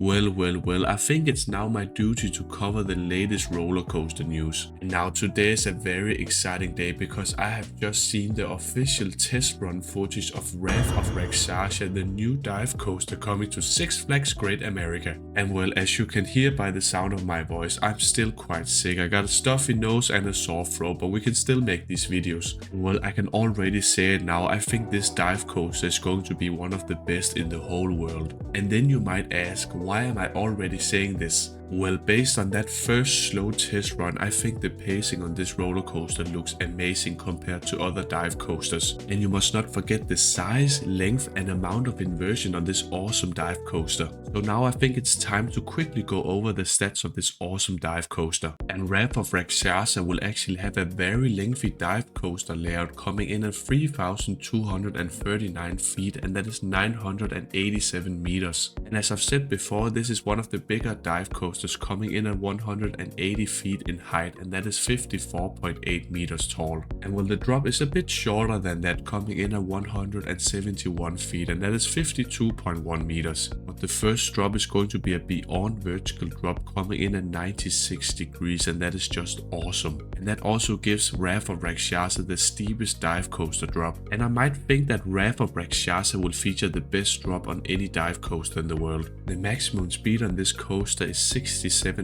Well, I think it's now my duty to cover the latest roller coaster news. And now today is a very exciting day because I have just seen the official test run footage of Wrath of Rakshasa, the new dive coaster coming to Six Flags Great America. And well, as you can hear by the sound of my voice, I'm still quite sick. I got a stuffy nose and a sore throat, but we can still make these videos. And well, I can already say it now, I think this dive coaster is going to be one of the best in the whole world. And then you might ask, why am I already saying this? Well, based on that first slow test run, I think the pacing on this roller coaster looks amazing compared to other dive coasters. And you must not forget the size, length and amount of inversion on this awesome dive coaster. So now I think it's time to quickly go over the stats of this awesome dive coaster. And Wrath of Rakshasa will actually have a very lengthy dive coaster layout coming in at 3,239 feet, and that is 987 meters. And as I've said before, this is one of the bigger dive coasters coming in at 180 feet in height, and that is 54.8 meters tall. And well, the drop is a bit shorter than that, coming in at 171 feet, and that is 52.1 meters. But the first drop is going to be a beyond vertical drop coming in at 96 degrees, and that is just awesome. And that also gives Wrath of Rakshasa the steepest dive coaster drop. And I might think that Wrath of Rakshasa will feature the best drop on any dive coaster in the world. The maximum speed on this coaster is 67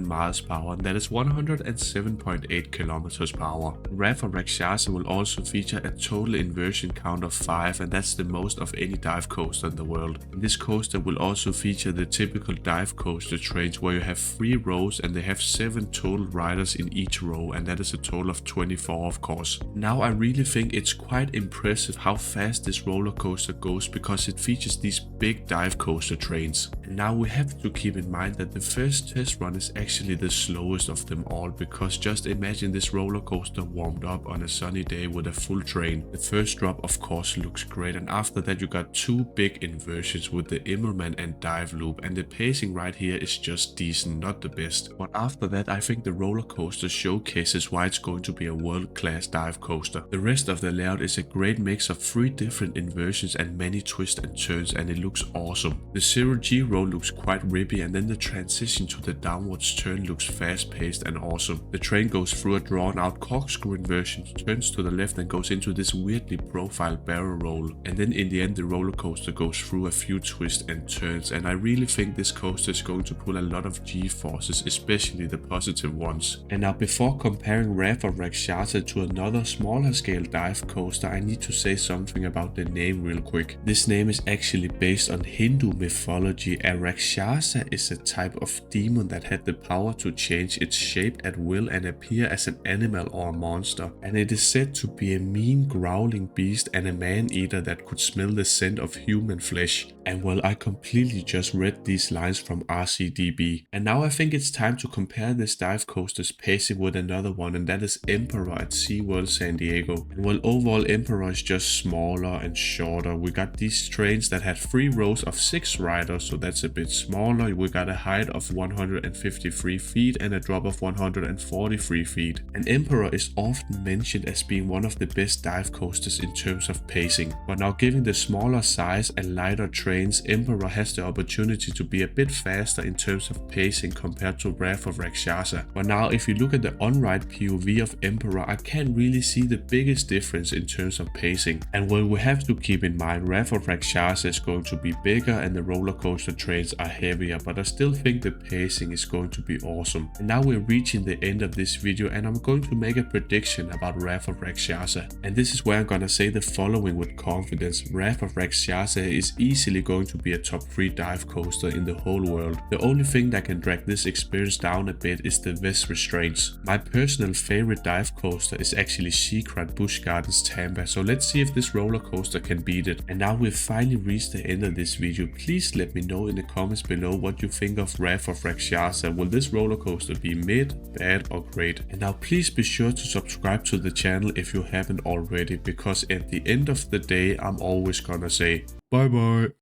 miles per hour, and that is 107.8 kilometers per hour. Wrath of Rakshasa will also feature a total inversion count of 5, and that's the most of any dive coaster in the world. And this coaster will also feature the typical dive coaster trains where you have 3 rows and they have 7 total riders in each row, and that is a total of 24 of course. Now I really think it's quite impressive how fast this roller coaster goes because it features these big dive coaster trains. And now we have to keep in mind that the first test run is actually the slowest of them all, because just imagine this roller coaster warmed up on a sunny day with a full train. The first drop of course looks great, and after that you got 2 big inversions with the Immelman and dive loop, and the pacing right here is just decent, not the best. But after that I think the roller coaster showcases why it's going to be a world-class dive coaster. The rest of the layout is a great mix of 3 different inversions and many twists and turns, and it looks awesome. The 0G roll looks quite rippy, and then the transition to the downwards turn looks fast paced and awesome. The train goes through a drawn out corkscrew inversion, turns to the left and goes into this weirdly profiled barrel roll, and then in the end the roller coaster goes through a few twists and turns, and I really think this coaster is going to pull a lot of G-forces, especially the positive ones. And now before comparing Wrath of Rakshasa to another smaller scale dive coaster, I need to say something about the name real quick. This name is actually based on Hindu mythology. A Rakshasa is a type of demon that had the power to change its shape at will and appear as an animal or a monster, and it is said to be a mean growling beast and a man-eater that could smell the scent of human flesh. And well, I completely just read these lines from RCDB. And now I think it's time to compare this dive coaster's pacing with another one, and that is Emperor at SeaWorld San Diego. And well, overall Emperor is just smaller and shorter. We got these trains that had 3 rows of 6 riders, so that's a bit smaller. We got a height of 153 feet and a drop of 143 feet. And Emperor is often mentioned as being one of the best dive coasters in terms of pacing. But now, given the smaller size and lighter trains, Emperor has the opportunity to be a bit faster in terms of pacing compared to Wrath of Rakshasa. But now if you look at the on-ride POV of Emperor, I can't really see the biggest difference in terms of pacing. And well, we have to keep in mind Wrath of Rakshasa is going to be bigger and the roller coaster trains are heavier, but I still think the pacing is going to be awesome. And now we're reaching the end of this video, and I'm going to make a prediction about Wrath of Rakshasa. And this is where I'm gonna say the following with confidence. Wrath of Rakshasa is easily going to be a top 3 dive coaster in the whole world. The only thing that can drag this experience down a bit is the vest restraints. My personal favorite dive coaster is actually Secret Busch Gardens Tampa, so let's see if this roller coaster can beat it. And now we've finally reached the end of this video. Please let me know in the comments below what you think of Wrath of Rakshasa. Will this roller coaster be mid, bad or great? And now please be sure to subscribe to the channel if you haven't already, because at the end of the day I'm always gonna say bye bye.